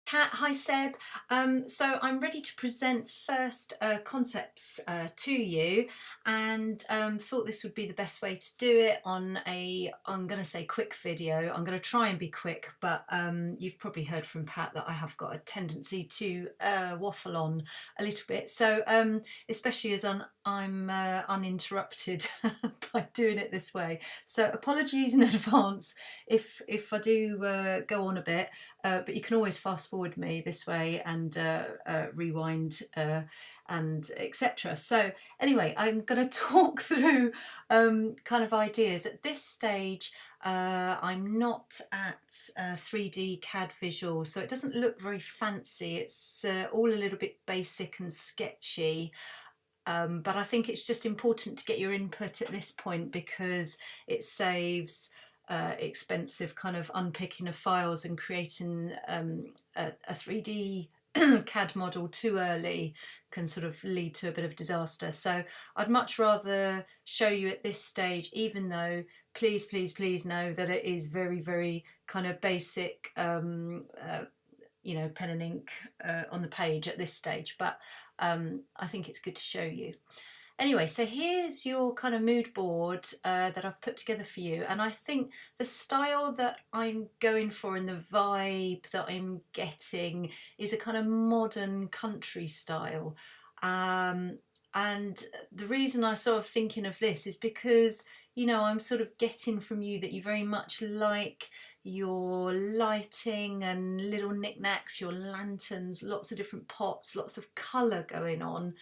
Kat, hi Seb. So I'm ready to present first concepts to you, and thought this would be the best way to do it on I'm going to say quick video. I'm going to try and be quick, but you've probably heard from Pat that I have got a tendency to waffle on a little bit. So especially as I'm uninterrupted by doing it this way. So apologies in advance if I do go on a bit. But you can always fast forward me this way and rewind and etc. So anyway, I'm going to talk through kind of ideas. At this stage, I'm not at 3D CAD visual, so it doesn't look very fancy. It's all a little bit basic and sketchy. But I think it's just important to get your input at this point because it saves expensive kind of unpicking of files and creating a 3D CAD model too early can sort of lead to a bit of disaster. So I'd much rather show you at this stage, even though please know that it is very, very kind of basic pen and ink on the page at this stage, but I think it's good to show you. Anyway, so here's your kind of mood board that I've put together for you, and I think the style that I'm going for and the vibe that I'm getting is a kind of modern country style. And the reason I sort of thinking of this is because, I'm sort of getting from you that you very much like your lighting and little knickknacks, your lanterns, lots of different pots, lots of colour going on.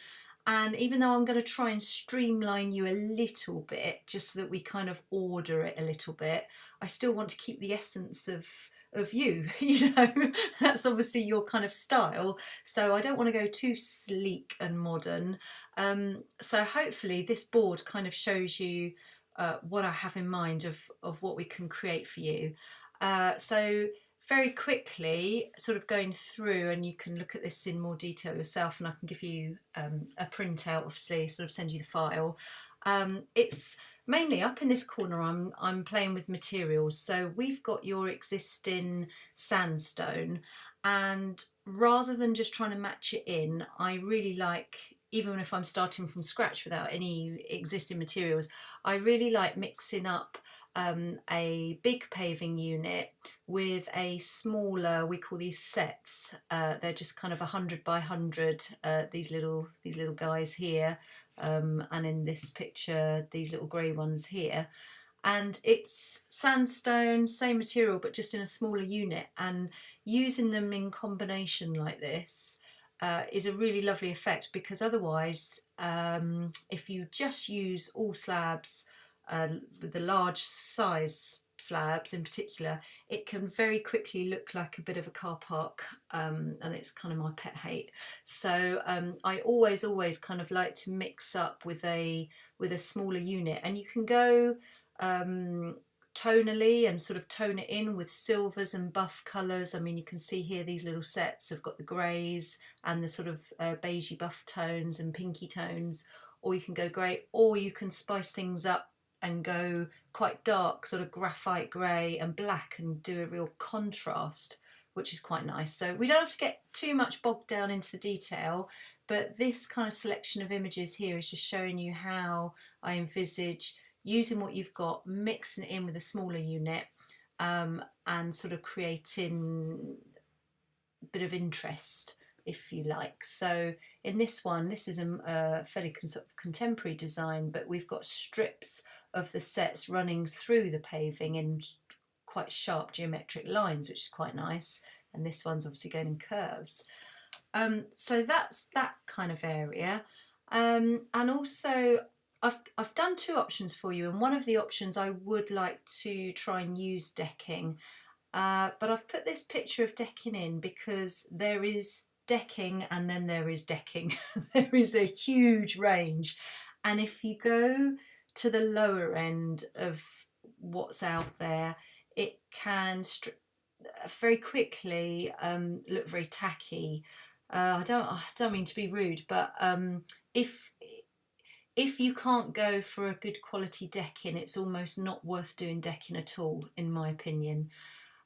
And even though I'm going to try and streamline you a little bit, just so that we kind of order it a little bit, I still want to keep the essence of you. That's obviously your kind of style. So I don't want to go too sleek and modern. So hopefully this board kind of shows you what I have in mind of what we can create for you. So very quickly, sort of going through, and you can look at this in more detail yourself, and I can give you a printout, obviously, sort of send you the file. It's mainly up in this corner. I'm playing with materials. So we've got your existing sandstone, and rather than just trying to match it in, I really like, even if I'm starting from scratch without any existing materials, I really like mixing up a big paving unit with a smaller, we call these sets. They're just kind of 100 by 100. These little guys here, and in this picture, these little grey ones here. And it's sandstone, same material, but just in a smaller unit. And using them in combination like this is a really lovely effect, because otherwise, if you just use all slabs, with the large size slabs in particular, it can very quickly look like a bit of a car park, and it's kind of my pet hate. So I always kind of like to mix up with a smaller unit, and you can go tonally and sort of tone it in with silvers and buff colours. I mean, you can see here these little sets have got the greys and the sort of beigey buff tones and pinky tones, or you can go grey, or you can spice things up and go quite dark, sort of graphite grey and black, and do a real contrast, which is quite nice. So we don't have to get too much bogged down into the detail, but this kind of selection of images here is just showing you how I envisage using what you've got, mixing it in with a smaller unit, and sort of creating a bit of interest, if you like. So in this one, this is a fairly sort of contemporary design, but we've got strips of the sets running through the paving in quite sharp geometric lines, which is quite nice. And this one's obviously going in curves. So that's that kind of area. And also I've done two options for you, and one of the options I would like to try and use decking, but I've put this picture of decking in because there is decking and then there is decking. There is a huge range, and if you go to the lower end of what's out there, it can very quickly look very tacky. I don't mean to be rude, but if you can't go for a good quality decking, it's almost not worth doing decking at all, in my opinion.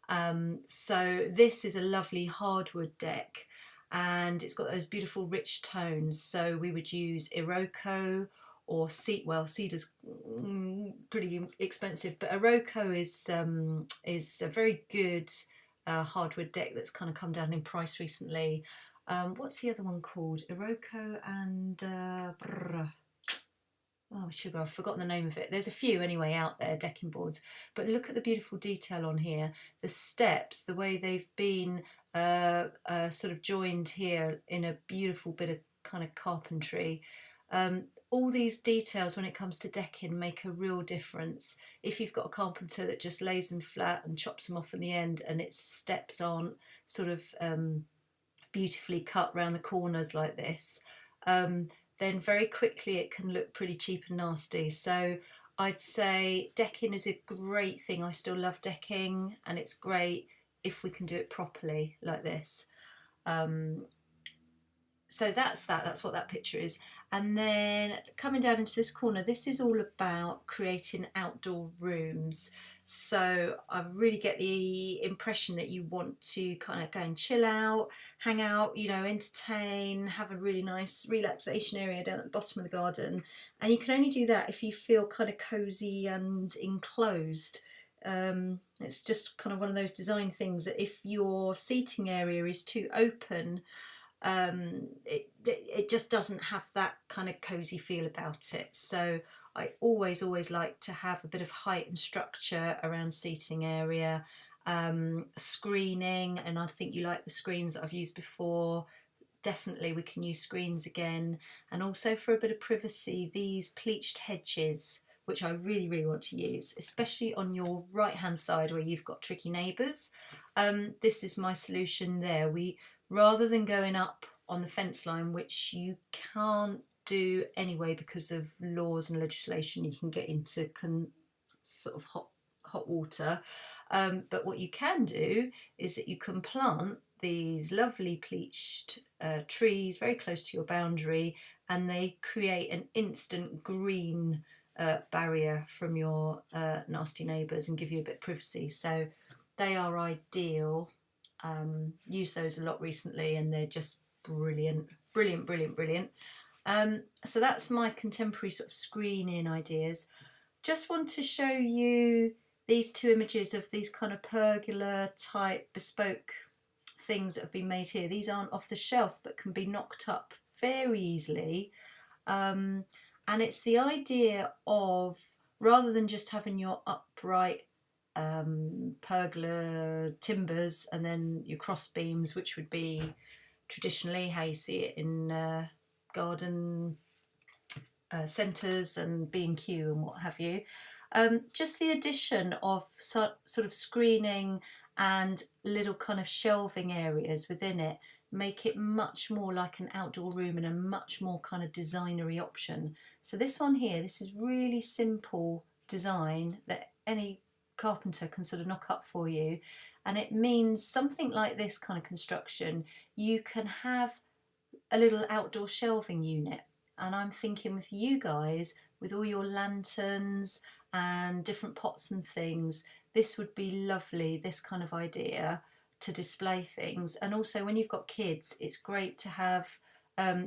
So this is a lovely hardwood deck, and it's got those beautiful rich tones. So we would use Iroko or cedar's pretty expensive, but Iroko is a very good hardwood deck that's kind of come down in price recently. What's the other one called? Iroko and oh sugar, I've forgotten the name of it. There's a few anyway out there, decking boards, but look at the beautiful detail on here. The steps, the way they've been sort of joined here in a beautiful bit of kind of carpentry. All these details when it comes to decking make a real difference. If you've got a carpenter that just lays them flat and chops them off in the end, and its steps aren't sort of beautifully cut round the corners like this, then very quickly it can look pretty cheap and nasty. So I'd say decking is a great thing. I still love decking, and it's great if we can do it properly like this. So that's what that picture is. And then coming down into this corner, this is all about creating outdoor rooms. So I really get the impression that you want to kind of go and chill out, hang out, you know, entertain, have a really nice relaxation area down at the bottom of the garden. And you can only do that if you feel kind of cozy and enclosed. It's just kind of one of those design things that if your seating area is too open, it just doesn't have that kind of cozy feel about it. So I always like to have a bit of height and structure around seating area, screening, and I think you like the screens that I've used before. Definitely we can use screens again. And also for a bit of privacy, these pleached hedges, which I really want to use, especially on your right hand side where you've got tricky neighbours. This is my solution there. Rather than going up on the fence line, which you can't do anyway because of laws and legislation, you can get into sort of hot water. But what you can do is that you can plant these lovely pleached trees very close to your boundary, and they create an instant green barrier from your nasty neighbours and give you a bit of privacy. So they are ideal. Used those a lot recently, and they're just brilliant. So that's my contemporary sort of screening ideas. Just want to show you these two images of these kind of pergola type bespoke things that have been made here. These aren't off the shelf but can be knocked up very easily, and it's the idea of, rather than just having your upright pergola timbers and then your cross beams, which would be traditionally how you see it in garden centres and B&Q and what have you. Just the addition of sort of screening and little kind of shelving areas within it make it much more like an outdoor room and a much more kind of designery option. So this one here, this is really simple design that any carpenter can sort of knock up for you, and it means something like this kind of construction, you can have a little outdoor shelving unit. And I'm thinking with you guys, with all your lanterns and different pots and things, this would be lovely, this kind of idea to display things. And also when you've got kids, it's great to have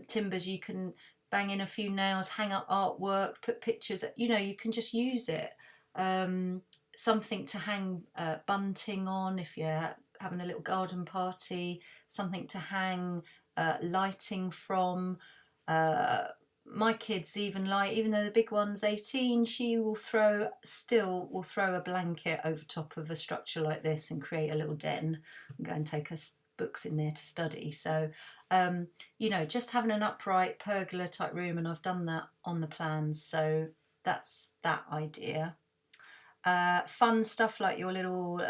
timbers. You can bang in a few nails, hang up artwork, put pictures, you know, you can just use it. Something to hang bunting on if you're having a little garden party, something to hang lighting from. My kids even though the big one's 18, she will throw a blanket over top of a structure like this and create a little den and go and take her books in there to study. So you know, just having an upright pergola type room, and I've done that on the plans, so that's that idea. Fun stuff like your little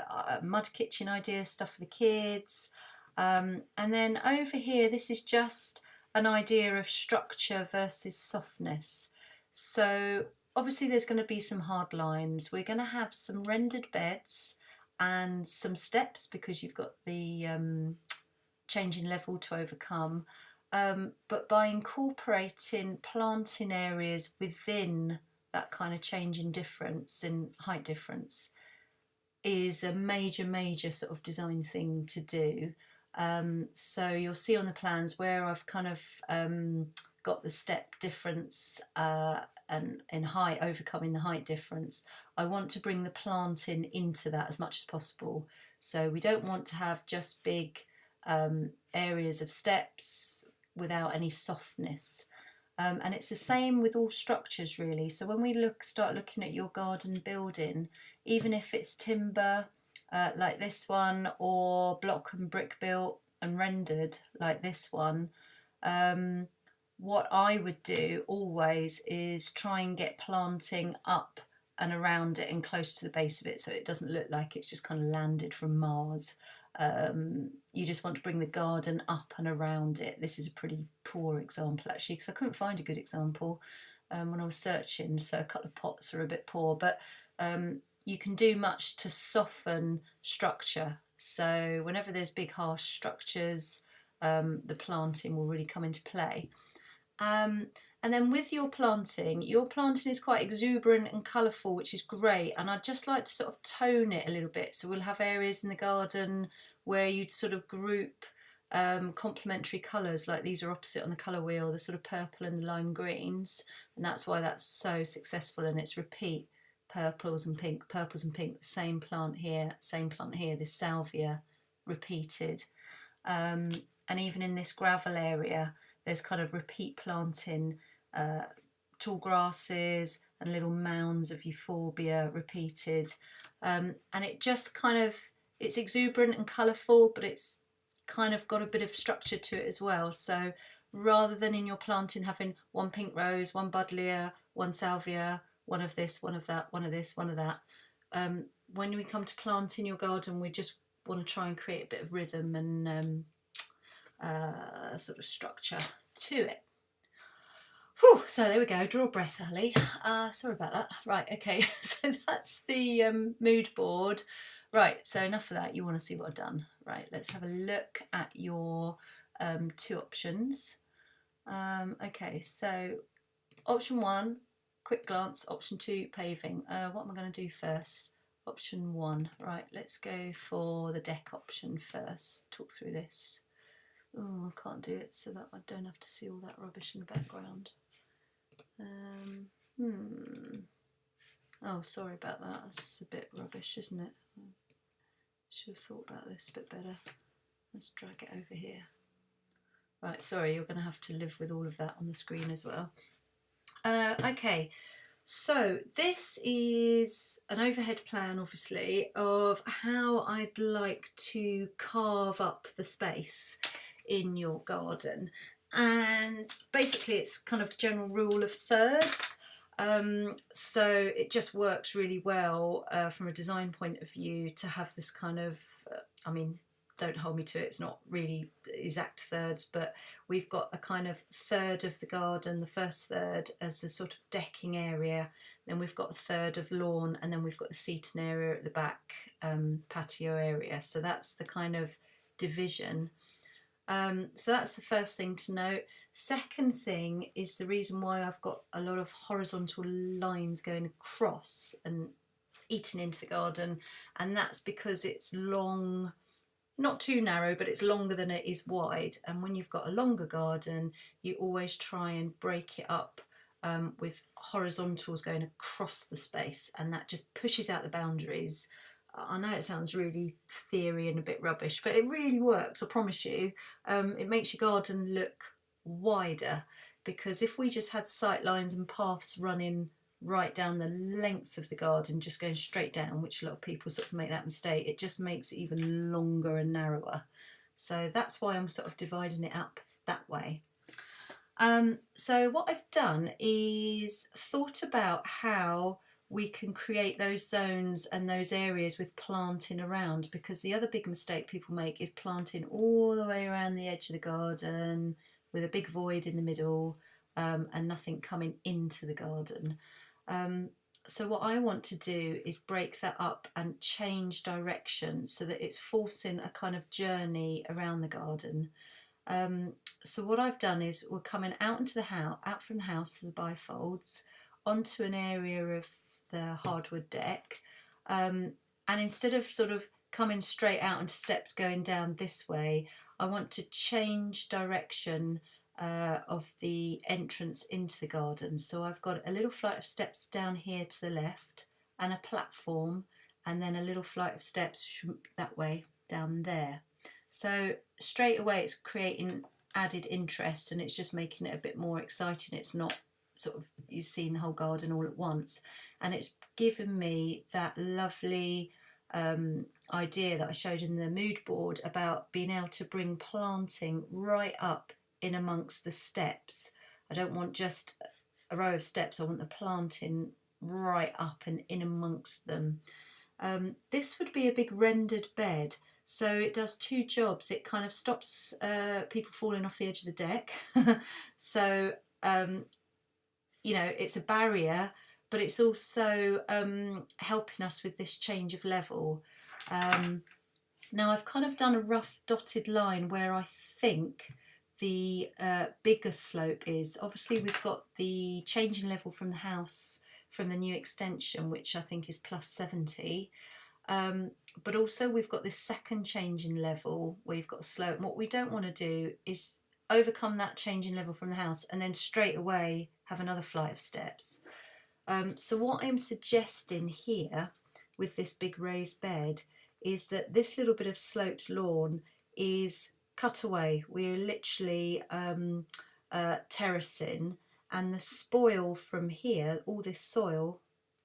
mud kitchen idea, stuff for the kids. And then over here, this is just an idea of structure versus softness. So obviously there's going to be some hard lines. We're going to have some rendered beds and some steps because you've got the changing level to overcome. But by incorporating planting areas within that kind of change in difference, in height difference, is a major sort of design thing to do. So you'll see on the plans where I've kind of got the step difference and in height, overcoming the height difference. I want to bring the planting into that as much as possible. So we don't want to have just big areas of steps without any softness. And it's the same with all structures really. So when we start looking at your garden building, even if it's timber like this one, or block and brick built and rendered like this one, what I would do always is try and get planting up and around it and close to the base of it, so it doesn't look like it's just kind of landed from Mars. You just want to bring the garden up and around it. This is a pretty poor example actually, because I couldn't find a good example when I was searching, so a couple of pots are a bit poor, but you can do much to soften structure. So whenever there's big harsh structures, the planting will really come into play. And then with your planting is quite exuberant and colourful, which is great, and I'd just like to sort of tone it a little bit. So we'll have areas in the garden where you'd sort of group complementary colours, like these are opposite on the colour wheel, the sort of purple and the lime greens, and that's why that's so successful, and it's repeat purples and pink, the same plant here, this salvia repeated. And even in this gravel area, there's kind of repeat planting, tall grasses and little mounds of euphorbia repeated. And it just kind of, it's exuberant and colourful, but it's kind of got a bit of structure to it as well. So rather than in your planting having one pink rose, one buddleia, one salvia, one of this, one of that, one of this, one of that, when we come to plant in your garden, we just want to try and create a bit of rhythm and sort of structure to it. Whew, so there we go, draw a breath, Ali. Sorry about that. Right, okay, so that's the mood board. Right, so enough of that, you want to see what I've done. Right, let's have a look at your two options. Okay, so option 1, quick glance. Option 2, paving. What am I going to do first? Option 1. Right, let's go for the deck option first. Talk through this. Oh, I can't do it so that I don't have to see all that rubbish in the background. Oh, sorry about that. That's a bit rubbish, isn't it? Should have thought about this a bit better. Let's drag it over here. Right, sorry, you're going to have to live with all of that on the screen as well. Okay, so this is an overhead plan, obviously, of how I'd like to carve up the space in your garden. And basically it's kind of general rule of thirds. So it just works really well from a design point of view to have this kind of, I mean, don't hold me to it, it's not really exact thirds, but we've got a kind of third of the garden, the first third as the sort of decking area, then we've got a third of lawn, and then we've got the seating area at the back, patio area. So that's the kind of division. So that's the first thing to note. Second thing is the reason why I've got a lot of horizontal lines going across and eating into the garden, and that's because it's long, not too narrow, but it's longer than it is wide. And when you've got a longer garden, you always try and break it up with horizontals going across the space, and that just pushes out the boundaries. I know it sounds really theory and a bit rubbish, but it really works, I promise you. It makes your garden look wider, because if we just had sight lines and paths running right down the length of the garden, just going straight down, which a lot of people sort of make that mistake, it just makes it even longer and narrower. So that's why I'm sort of dividing it up that way. So what I've done is thought about how we can create those zones and those areas with planting around, because the other big mistake people make is planting all the way around the edge of the garden with a big void in the middle and nothing coming into the garden. So what I want to do is break that up and change direction so that it's forcing a kind of journey around the garden. So what I've done is we're coming out into the house, out from the house to the bifolds, onto an area of the hardwood deck, and And instead of sort of coming straight out into steps going down this way, I want to change direction of the entrance into the garden. So I've got a little flight of steps down here to the left and a platform, and then a little flight of steps that way down there. So straight away it's creating added interest, and it's just making it a bit more exciting. It's not sort of you've seen the whole garden all at once, and it's given me that lovely idea that I showed in the mood board about being able to bring planting right up in amongst the steps. I don't want just a row of steps, I want the planting right up and in amongst them. This would be a big rendered bed, so it does two jobs. It kind of stops people falling off the edge of the deck. So you know, it's a barrier, but it's also helping us with this change of level. Now I've kind of done a rough dotted line where I think the bigger slope is. Obviously we've got the change in level from the house from the new extension, which I think is plus 70. But also we've got this second change in level where you've got a slope. And what we don't want to do is overcome that change in level from the house and then straight away have another flight of steps. So what I'm suggesting here with this big raised bed is that this little bit of sloped lawn is cut away. We're literally terracing, and the spoil from here, all this soil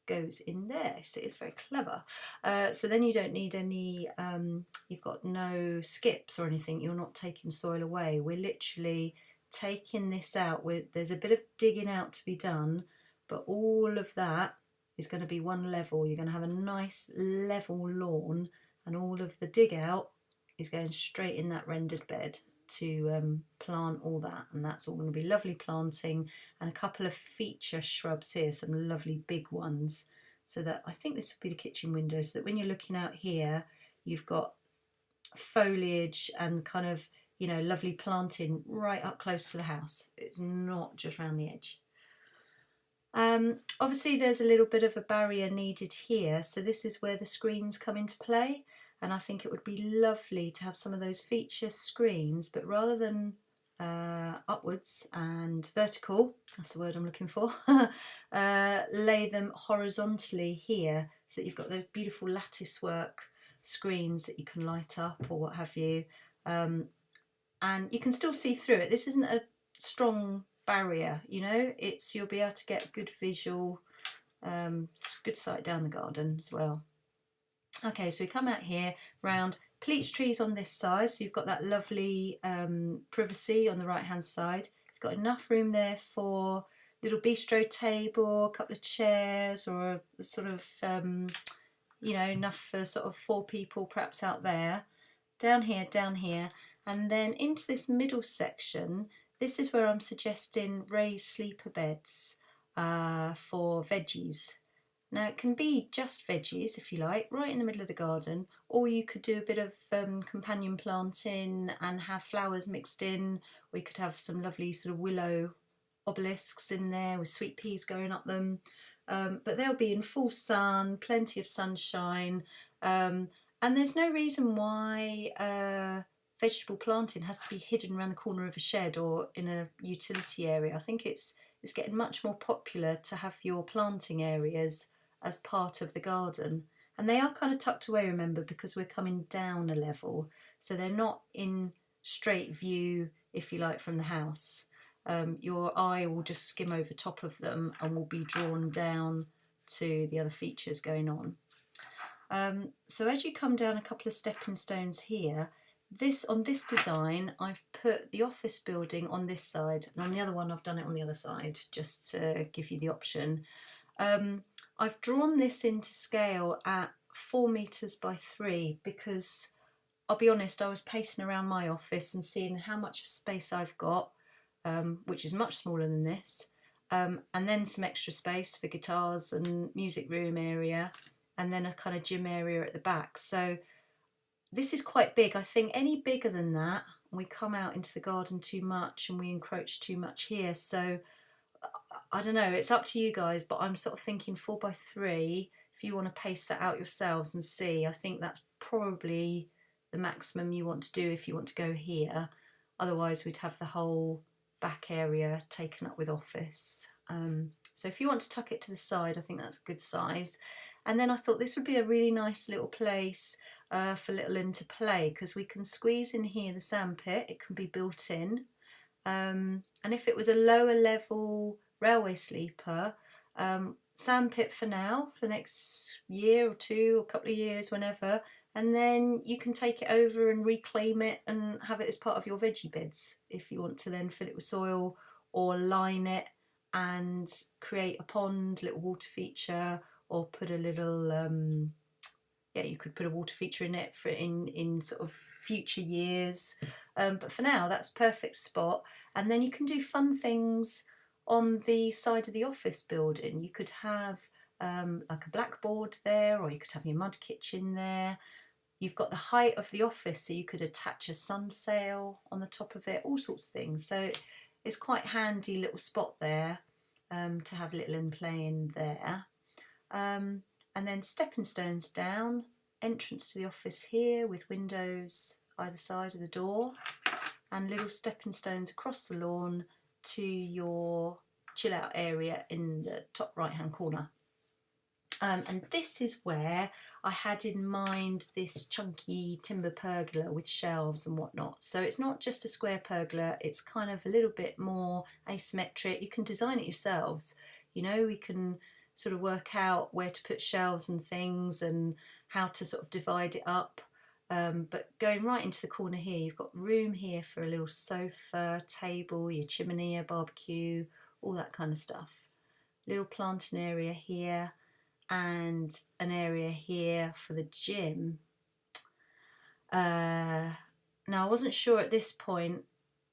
goes in there. So it's very clever. So then you don't need any, you've got no skips or anything. You're not taking soil away. We're literally taking this out. There's a bit of digging out to be done, but all of that is going to be one level. You're going to have a nice level lawn, and all of the dig out is going straight in that rendered bed to plant all that, and that's all going to be lovely planting, and a couple of feature shrubs here, some lovely big ones, so that I think this would be the kitchen window, so that when you're looking out here you've got foliage and kind of, you know, lovely planting right up close to the house. It's not just around the edge. Obviously there's a little bit of a barrier needed here, so this is where the screens come into play, and I think it would be lovely to have some of those feature screens, but rather than upwards and vertical, that's the word I'm looking for, lay them horizontally here, so that you've got those beautiful lattice work screens that you can light up or what have you, and you can still see through it. This isn't a strong barrier, you know, you'll be able to get good visual, good sight down the garden as well. Okay, so we come out here round peach trees on this side, so you've got that lovely privacy on the right hand side. You've got enough room there for a little bistro table, a couple of chairs, or a sort of you know, enough for sort of 4 people perhaps out there. Down here, and then into this middle section. This is where I'm suggesting raised sleeper beds for veggies. Now it can be just veggies if you like, right in the middle of the garden, or you could do a bit of companion planting and have flowers mixed in, or you could have some lovely sort of willow obelisks in there with sweet peas going up them. But they'll be in full sun, plenty of sunshine, and there's no reason why vegetable planting has to be hidden around the corner of a shed or in a utility area. I think it's getting much more popular to have your planting areas as part of the garden, and they are kind of tucked away, remember, because we're coming down a level, so they're not in straight view, if you like, from the house. Your eye will just skim over top of them and will be drawn down to the other features going on. So as you come down a couple of stepping stones here, on this design I've put the office building on this side, and on the other one I've done it on the other side just to give you the option. I've drawn this into scale at 4 metres by 3 because I'll be honest, I was pacing around my office and seeing how much space I've got, which is much smaller than this, and then some extra space for guitars and music room area, and then a kind of gym area at the back. So this is quite big. I think any bigger than that, we come out into the garden too much and we encroach too much here. So I don't know, it's up to you guys, but I'm sort of thinking 4 by 3 if you want to paste that out yourselves and see, I think that's probably the maximum you want to do if you want to go here. Otherwise we'd have the whole back area taken up with office. So if you want to tuck it to the side, I think that's a good size. And then I thought this would be a really nice little place for little Lynn to play, because we can squeeze in here the sandpit, it can be built in. And if it was a lower level railway sleeper, sandpit for now, for the next year or two, or a couple of years, whenever, and then you can take it over and reclaim it and have it as part of your veggie beds if you want to then fill it with soil or line it and create a pond, little water feature, or put a little yeah, you could put a water feature in it for in sort of future years, but for now that's a perfect spot. And then you can do fun things on the side of the office building. You could have like a blackboard there, or you could have your mud kitchen there. You've got the height of the office, so you could attach a sun sail on the top of it, all sorts of things. So it's quite handy little spot there to have little Lynn playing there. And then stepping stones down, entrance to the office here with windows either side of the door, and little stepping stones across the lawn to your chill out area in the top right hand corner. And this is where I had in mind this chunky timber pergola with shelves and whatnot. So it's not just a square pergola, it's kind of a little bit more asymmetric. You can design it yourselves. You know, we can sort of work out where to put shelves and things and how to sort of divide it up. But going right into the corner here, you've got room here for a little sofa, table, your chimney, a barbecue, all that kind of stuff. Little planting area here, and an area here for the gym. Now I wasn't sure at this point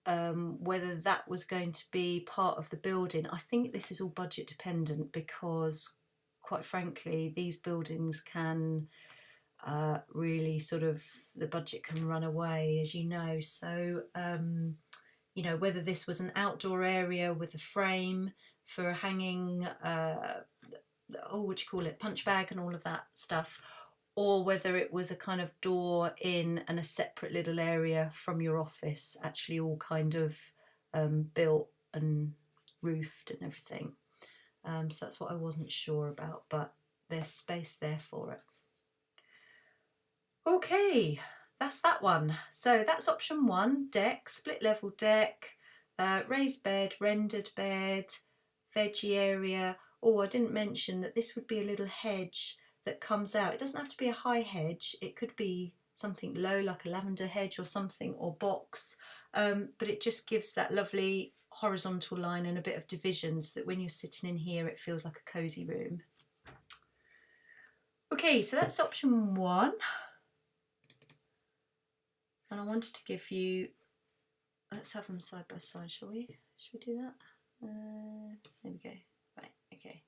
whether that was going to be part of the building. I think this is all budget dependent, because quite frankly these buildings can really sort of, the budget can run away, as you know. So you know, whether this was an outdoor area with a frame for hanging what do you call it, punch bag and all of that stuff, or whether it was a kind of door in and a separate little area from your office, actually all kind of built and roofed and everything. So that's what I wasn't sure about, but there's space there for it. Okay, that's that one. So that's option one, deck, split level deck, raised bed, rendered bed, veggie area. Oh, I didn't mention that this would be a little hedge that comes out. It doesn't have to be a high hedge, it could be something low like a lavender hedge or something, or box, but it just gives that lovely horizontal line and a bit of division, so that when you're sitting in here it feels like a cosy room. Okay, so that's option one. And I wanted to give you, let's have them side by side, shall we? Should we do that? There we go. Right, okay.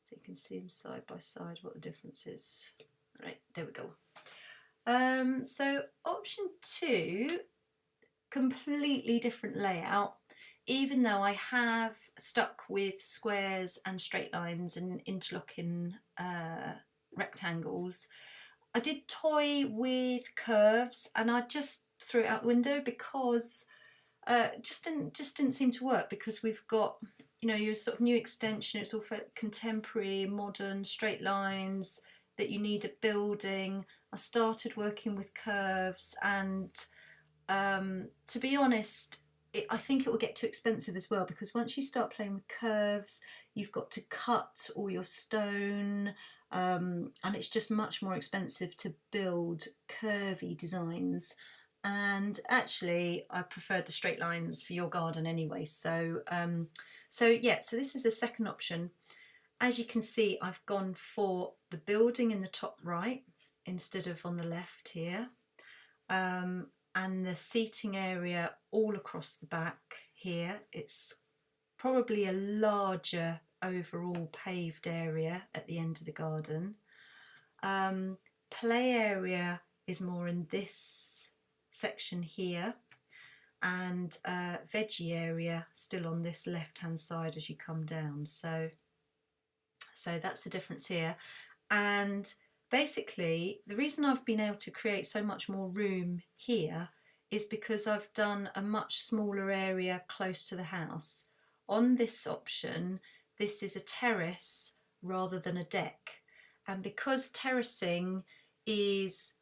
So you can see them side by side, what the difference is. Right, there we go. So option two, completely different layout, even though I have stuck with squares and straight lines and interlocking rectangles. I did toy with curves, and I just threw it out the window because just didn't seem to work, because we've got, you know, your sort of new extension, it's all for contemporary, modern, straight lines that you need a building. I started working with curves, and to be honest, I think it will get too expensive as well, because once you start playing with curves, you've got to cut all your stone, and it's just much more expensive to build curvy designs. And actually I preferred the straight lines for your garden anyway, so yeah, so this is the second option. As you can see, I've gone for the building in the top right instead of on the left here, and the seating area all across the back here. It's probably a larger overall paved area at the end of the garden. Play area is more in this section here, and veggie area still on this left hand side as you come down. So that's the difference here. And basically, the reason I've been able to create so much more room here is because I've done a much smaller area close to the house. On this option, this is a terrace rather than a deck. And because terracing is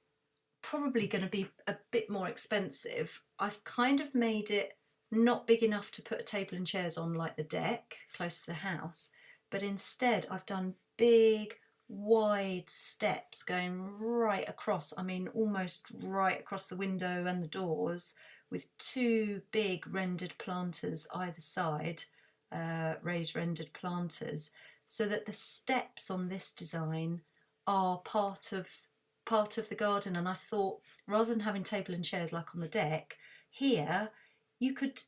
probably going to be a bit more expensive, I've kind of made it not big enough to put a table and chairs on like the deck close to the house, but instead I've done big wide steps going right across, I mean almost right across the window and the doors, with two big rendered planters either side, raised rendered planters, so that the steps on this design are part of the garden. And I thought, rather than having table and chairs like on the deck, here you could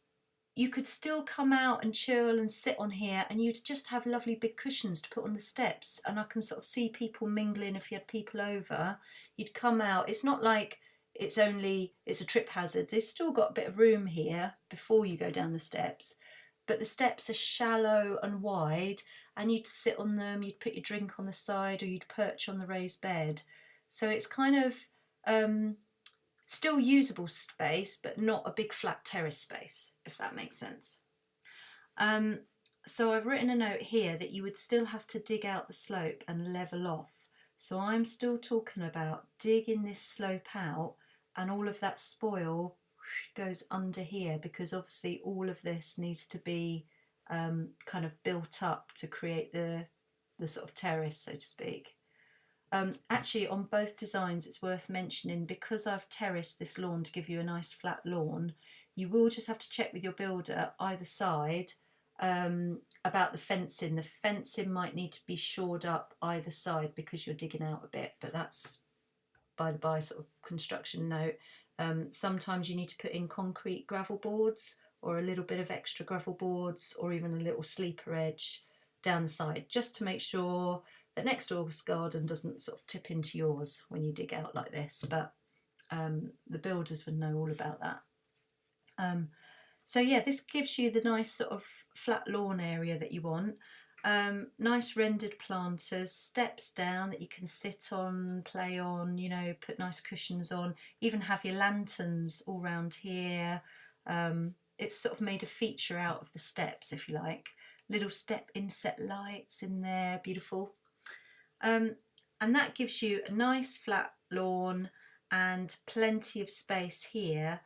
still come out and chill and sit on here, and you'd just have lovely big cushions to put on the steps, and I can sort of see people mingling. If you had people over, you'd come out. It's not like it's a trip hazard. There's still got a bit of room here before you go down the steps, but the steps are shallow and wide, and you'd sit on them, you'd put your drink on the side, or you'd perch on the raised bed. So it's kind of still usable space, but not a big flat terrace space, if that makes sense. So I've written a note here that you would still have to dig out the slope and level off. So I'm still talking about digging this slope out, and all of that spoil goes under here, because obviously all of this needs to be kind of built up to create the sort of terrace, so to speak. Actually, on both designs, it's worth mentioning, because I've terraced this lawn to give you a nice flat lawn, you will just have to check with your builder either side about the fencing. The fencing might need to be shored up either side because you're digging out a bit, but that's by the by sort of construction note. Sometimes you need to put in concrete gravel boards, or a little bit of extra gravel boards, or even a little sleeper edge down the side, just to make sure that next door's garden doesn't sort of tip into yours when you dig out like this. But the builders would know all about that. So yeah, this gives you the nice sort of flat lawn area that you want. Nice rendered planters, steps down that you can sit on, play on, you know, put nice cushions on, even have your lanterns all round here. It's sort of made a feature out of the steps, if you like. Little step inset lights in there, beautiful. And that gives you a nice flat lawn and plenty of space here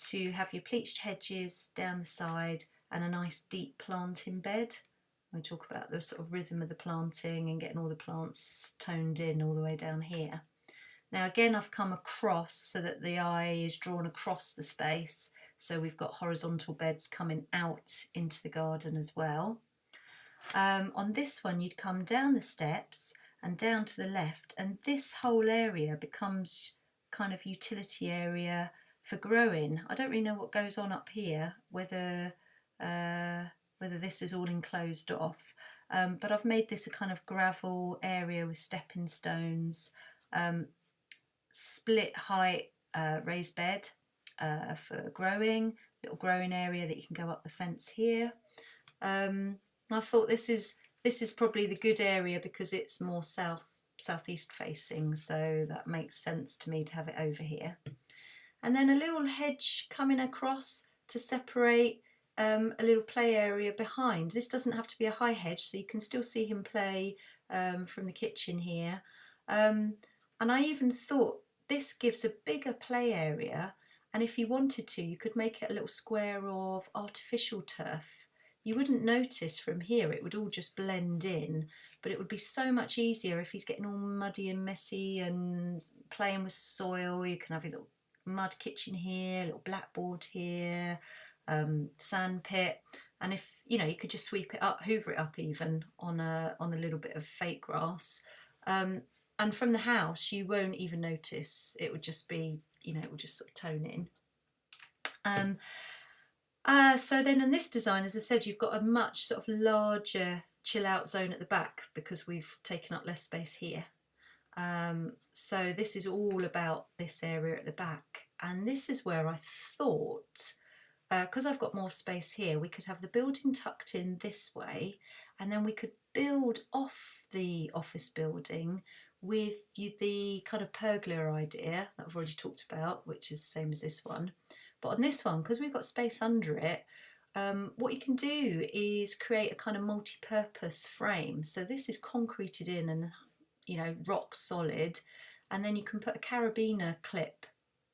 to have your pleached hedges down the side and a nice deep planting bed. We talk about the sort of rhythm of the planting and getting all the plants toned in all the way down here. Now again, I've come across so that the eye is drawn across the space, so we've got horizontal beds coming out into the garden as well. On this one, you'd come down the steps and down to the left, and this whole area becomes kind of utility area for growing. I don't really know what goes on up here, whether this is all enclosed off, but I've made this a kind of gravel area with stepping stones, split height raised bed for growing, little growing area that you can go up the fence here. I thought this is probably the good area because it's more southeast facing, so that makes sense to me to have it over here. And then a little hedge coming across to separate a little play area behind. This doesn't have to be a high hedge, so you can still see him play from the kitchen here. And I even thought this gives a bigger play area, and if you wanted to, you could make it a little square of artificial turf. You wouldn't notice from here, it would all just blend in, but it would be so much easier if he's getting all muddy and messy and playing with soil. You can have a little mud kitchen here, a little blackboard here, sand pit, and if you know, you could just sweep it up, hoover it up even on a little bit of fake grass, and from the house you won't even notice. It would just be, you know, it would just sort of tone in. So then in this design, as I said, you've got a much sort of larger chill out zone at the back because we've taken up less space here. So this is all about this area at the back, and this is where I thought, because I've got more space here, we could have the building tucked in this way, and then we could build off the office building with the kind of pergola idea that I've already talked about, which is the same as this one. But on this one, because we've got space under it, what you can do is create a kind of multi-purpose frame. So this is concreted in and, you know, rock solid, and then you can put a carabiner clip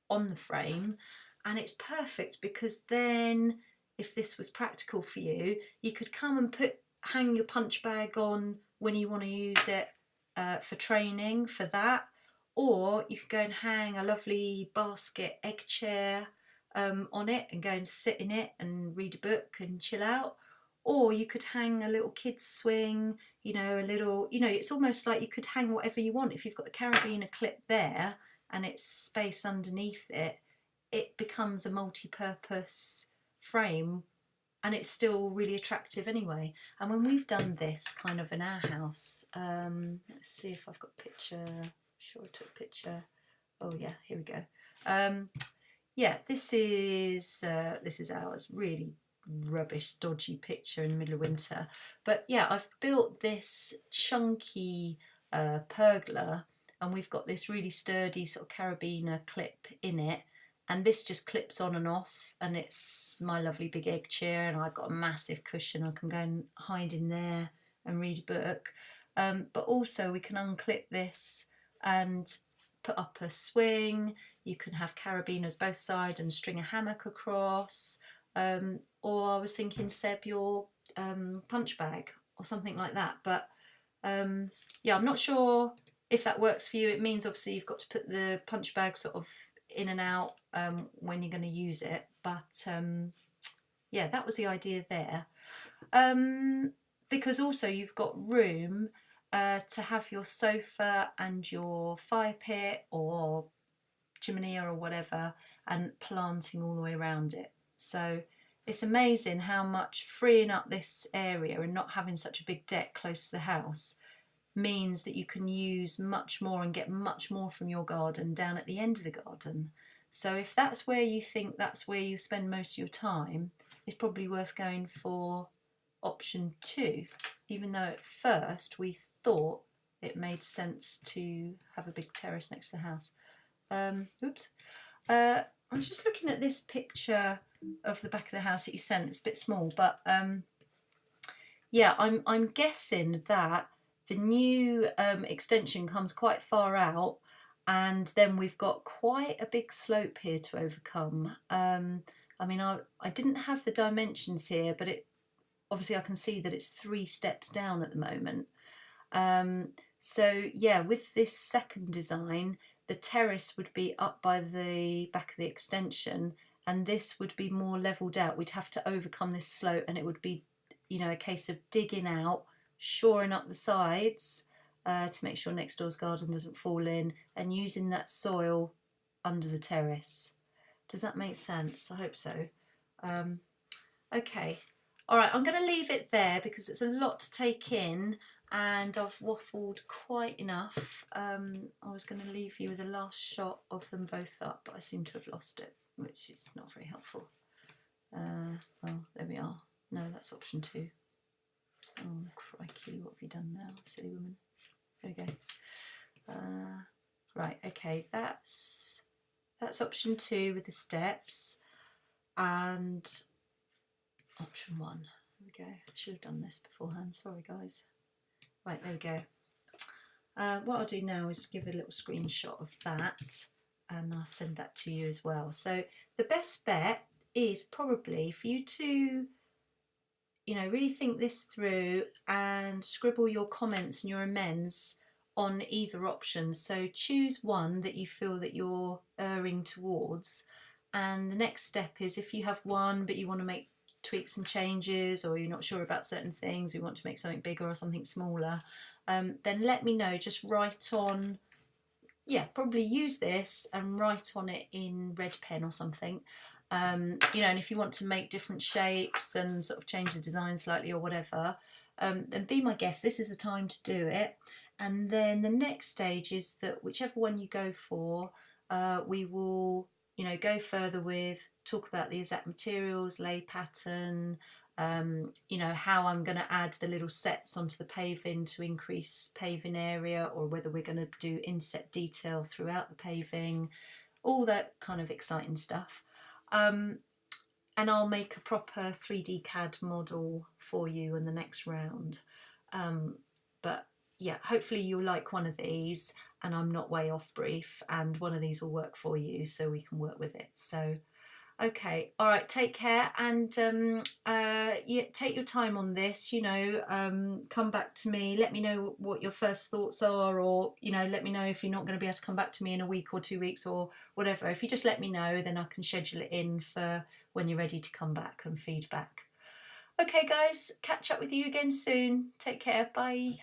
on the frame, and it's perfect because then if this was practical for you, you could come and hang your punch bag on when you want to use it for training for that, or you could go and hang a lovely basket egg chair on it and go and sit in it and read a book and chill out. Or you could hang a little kid's swing, you know, a little, you know, it's almost like you could hang whatever you want. If you've got the carabiner clip there and it's space underneath it, it becomes a multi-purpose frame, and it's still really attractive anyway. And when we've done this kind of in our house, let's see if I've got a picture. I'm sure I took a picture. Oh yeah, here we go. Yeah, this is ours. Really rubbish, dodgy picture in the middle of winter. But yeah, I've built this chunky pergola, and we've got this really sturdy sort of carabiner clip in it. And this just clips on and off, and it's my lovely big egg chair, and I've got a massive cushion. I can go and hide in there and read a book. But also we can unclip this and put up a swing. You can have carabiners both sides and string a hammock across. Or I was thinking, Seb, your punch bag or something like that. But yeah, I'm not sure if that works for you. It means obviously you've got to put the punch bag sort of in and out when you're going to use it, but yeah, that was the idea there. Because also you've got room to have your sofa and your fire pit or chimney or whatever, and planting all the way around it. So it's amazing how much freeing up this area and not having such a big deck close to the house means that you can use much more and get much more from your garden down at the end of the garden. So if that's where you think that's where you spend most of your time, it's probably worth going for option 2, even though at first we thought it made sense to have a big terrace next to the house. Oops. I was just looking at this picture of the back of the house that you sent. It's a bit small, but yeah, I'm guessing that the new extension comes quite far out, and then we've got quite a big slope here to overcome. I mean, I didn't have the dimensions here, but obviously I can see that it's 3 steps down at the moment. So yeah, with this second design, the terrace would be up by the back of the extension, and this would be more levelled out. We'd have to overcome this slope, and it would be, you know, a case of digging out, shoring up the sides to make sure next door's garden doesn't fall in, and using that soil under the terrace. Does that make sense? I hope so. Okay, all right, I'm going to leave it there because it's a lot to take in, and I've waffled quite enough. I was going to leave you with a last shot of them both up, but I seem to have lost it, which is not very helpful. Well, there we are. No, that's option 2. Oh, crikey, what have you done now, silly woman? There we go. Right, okay, that's option 2 with the steps, and option 1. There we go. I should have done this beforehand, sorry guys. Right, there we go. What I'll do now is give a little screenshot of that, and I'll send that to you as well. So the best bet is probably for you to, you know, really think this through and scribble your comments and your amends on either option. So choose one that you feel that you're erring towards, and the next step is, if you have one but you want to make tweaks and changes, or you're not sure about certain things, you want to make something bigger or something smaller, then let me know. Just write on, yeah, probably use this and write on it in red pen or something. You know, and if you want to make different shapes and sort of change the design slightly or whatever, then be my guest. This is the time to do it. And then the next stage is that whichever one you go for, we will, you know, go further with, talk about the exact materials, lay pattern, you know, how I'm going to add the little sets onto the paving to increase paving area, or whether we're going to do inset detail throughout the paving, all that kind of exciting stuff. And I'll make a proper 3D CAD model for you in the next round. But yeah, hopefully you'll like one of these and I'm not way off brief, and one of these will work for you so we can work with it. So okay, all right, take care, and yeah, take your time on this, you know, come back to me, let me know what your first thoughts are, or, you know, let me know if you're not going to be able to come back to me in a week or 2 weeks or whatever. If you just let me know, then I can schedule it in for when you're ready to come back and feedback. Okay guys, catch up with you again soon. Take care, bye.